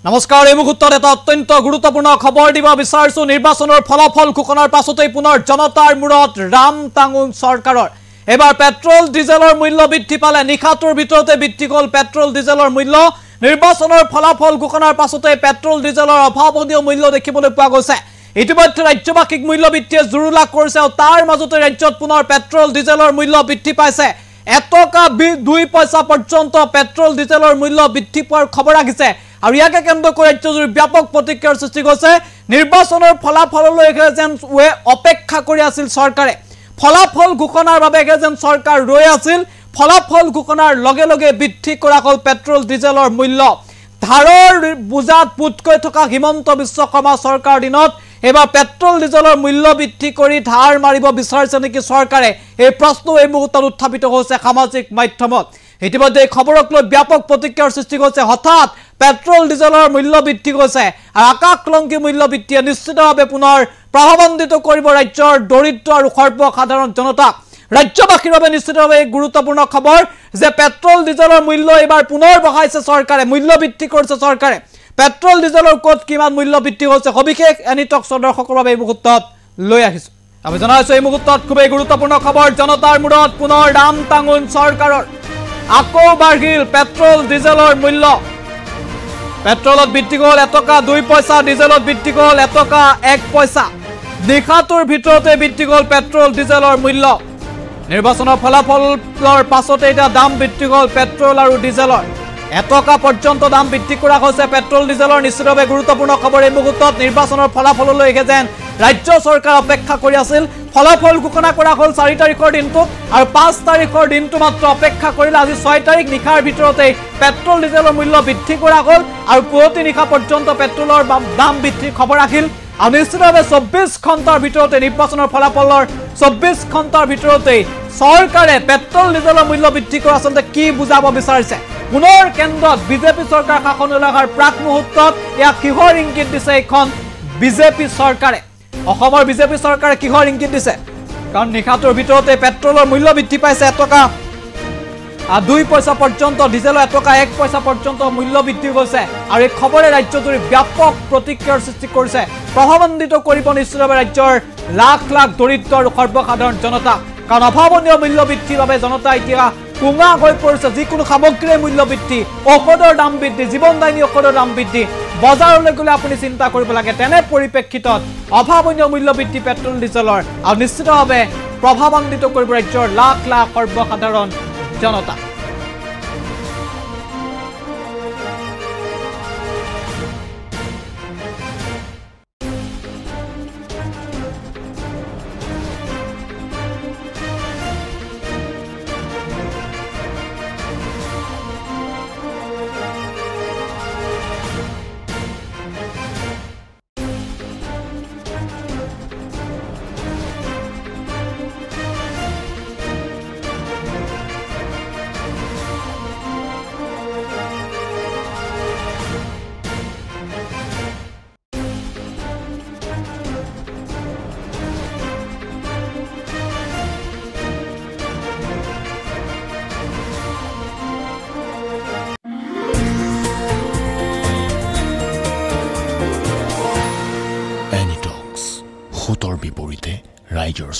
নমস্কাৰ এই মুহূৰ্তত এটা অত্যন্ত গুৰুত্বপূৰ্ণ খবৰ দিব বিচাৰিছো নিৰ্বাচনৰ ফলাফল ঘোষণাৰ পাছতেই পুনৰ জনতাৰ মূৰত ৰাম টাঙুন চৰকাৰৰ এবাৰ পেট্ৰল ডিজেলৰ মূল্য বৃদ্ধি পালে নিখাটোৰ ভিতৰতে বৃদ্ধি হ'ল পেট্ৰল ডিজেলৰ মূল্য নিৰ্বাচনৰ ফলাফল ঘোষণাৰ পাছতে পেট্ৰল ডিজেলৰ অভাৱনীয় মূল্য দেখিবলৈ পোৱা গৈছে ইতিমধ্যে ৰাজ্যবাসীক মূল্য বৃদ্ধিয়ে জুৰুলা কৰিছে আৰু তাৰ মাজতে ৰাজ্যত পুনৰ পেট্ৰল ডিজেলৰ মূল্য বৃদ্ধি পাইছে এটকা 2 পইচা পৰ্যন্ত পেট্ৰল ডিজেলৰ মূল্য বৃদ্ধি পোৱাৰ খবৰ আহিছে আৰু ইয়াকে কেন্দ্ৰ কৰি ৰাজ্যজুৰি ব্যাপক প্ৰতিক্ৰিয়াৰ সৃষ্টি হৈছে নিৰ্বাচনৰ ফলাফললৈ যেন অপেক্ষা কৰি আছিল চৰকাৰে ফলাফল ঘোষণাৰ বাবে যেন চৰকাৰ ৰৈ আছিল ফলাফল ঘোষণাৰ লগে লগে বৃদ্ধি কৰা হ'ল পেট্ৰল ডিজেলৰ মূল্য ধাৰৰ বুজাত পুতকৈ থকা হিমন্ত বিশ্ব শৰ্মা চৰকাৰ দিনত এবাৰ পেট্ৰল ডিজেলৰ মূল্য বৃদ্ধি কৰি ধাৰ মাৰিব বিচাৰিছে নেকি চৰকাৰে এই প্ৰশ্ন এই মুহূৰ্তত উত্থাপিত হৈছে সামাজিক মাধ্যমত ইতিমধ্যে এই খবৰক লৈ ব্যাপক প্ৰতিক্ৰিয়াৰ সৃষ্টি হৈছে হঠাৎ পেট্ৰল ডিজেলৰ মূল্য বৃদ্ধি হৈছে আৰু আকাশলংঘী মূল্য বৃদ্ধিয়ে নিশ্চিতভাৱে পুনৰ প্ৰভাৱান্বিত কৰিব ৰাজ্যৰ দৰিদ্ৰ আৰু সৰ্বসাধাৰণ জনতাক ৰাজ্যবাসীৰ বাবে নিশ্চিতভাৱে গুৰুত্বপূৰ্ণ খবৰ যে পেট্ৰল ডিজেলৰ মূল্য এবাৰ পুনৰ বঢ়াইছে চৰকাৰে মূল্য বৃদ্ধি কৰিছে চৰকাৰে পেট্ৰল ডিজেলৰ ক'ত কিমান মূল্য বৃদ্ধি হৈছে সবিশেষ এনিটক দৰ্শকৰ বাবে এই মুহূৰ্তত লৈ আহিছো আমি জনাইছো এই মুহূৰ্তত খুবেই গুৰুত্বপূৰ্ণ খবৰ জনতাৰ মূৰত পুনৰ ৰাম টাঙুন চৰকাৰৰ আকৌ বাঢ়িল পেট্ৰল ডিজেলৰ মূল্য পেট্ৰলত বৃদ্ধি হ'ল এটকা 2 পইচা ডিজেলত বৃদ্ধি হ'ল এটকা 1 পইচা নিখাটোৰ ভিতৰতে বৃদ্ধি হ'ল পেট্ৰল ডিজেলৰ মূল্য নিৰ্বাচনৰ ফলাফলৰ পাছতে এটা দাম বৃদ্ধি হ'ল পেট্ৰল আৰু ডিজেলৰ এটকা পৰ্যন্ত দাম বৃদ্ধি কৰা হৈছে পেট্ৰল ডিজেলৰ নিশ্চিতভাৱে গুৰুত্বপূৰ্ণ খবৰ এই মুহূৰ্তত নিৰ্বাচনৰ ফলাফললৈ যেন ৰাজ্য চৰকাৰ অপেক্ষা কৰি আছিল ফলাফল ঘোষণা কৰা হ'ল 4 তাৰিখৰ দিনটোত আৰু 5 তাৰিখৰ দিনটো মাত্ৰ অপেক্ষা কৰিলে আজি 6 তাৰিখ নিখাৰ ভিতৰতে পেট্ৰল ডিজেলৰ মূল্য বৃদ্ধি কৰা হ'ল আৰু পুৱতি নিখা পৰ্যন্ত পেট্ৰলৰ দাম বৃদ্ধিৰ খবৰ আহিল আৰু নিশ্চিতভাৱে 24 ঘণ্টাৰ ভিতৰতে নিৰ্বাচনৰ ফলাফলৰ 24 ঘণ্টাৰ ভিতৰতে চৰকাৰে পেট্ৰল ডিজেলৰ মূল্য বৃদ্ধি কৰা আচলতে কি বুজাব বিচাৰিছে পুনৰ কেন্দ্ৰত বিজেপি চৰকাৰ শাসনলৈ অহাৰ প্ৰাক মুহূৰ্তত ইয়াক কিহৰ ইংগিত দিছে এখন বিজেপি চৰকাৰে অসমৰ বিজেপি চৰকাৰে কিহৰ ইংগিত দিছে কাৰণ নিখাটোৰ ভিতৰতে পেট্ৰলৰ মূল্য বৃদ্ধি পাইছে এটকা 2 পইচা পৰ্যন্ত ডিজেলৰ এটকা 1 পইচা পৰ্যন্ত মূল্য বৃদ্ধি হৈছে আৰু এই খবৰে ৰাজ্যজুৰি ব্যাপক প্ৰতিক্ৰিয়াৰ সৃষ্টি কৰিছে প্ৰভাৱান্বিত কৰিব নিশ্চিতভাৱে ৰাজ্যৰ লাখ লাখ দৰিদ্ৰ আৰু সৰ্বসাধাৰণ জনতা কাৰণ অভাৱনীয় মূল্য বৃদ্ধিৰ বাবে জনতা এতিয়া কুঙা হৈ পৰিছে যিকোনো সামগ্ৰীৰ মূল্য বৃদ্ধি ঔষধৰ দাম বৃদ্ধি জীৱনদায়িনী ঔষধৰ দাম বৃদ্ধি বজাৰলৈ গ'লে আপুনি চিন্তা কৰিব লাগে তেনে পৰিপ্ৰেক্ষিতত অভাৱনীয় মূল্য বৃদ্ধি পেট্ৰল ডিজেলৰ আৰু নিশ্চিতভাৱে প্ৰভাৱান্বিত কৰিব ৰাজ্যৰ লাখ লাখ সৰ্বসাধাৰণ জনতা Anitox, Hutor Biporite, Riders.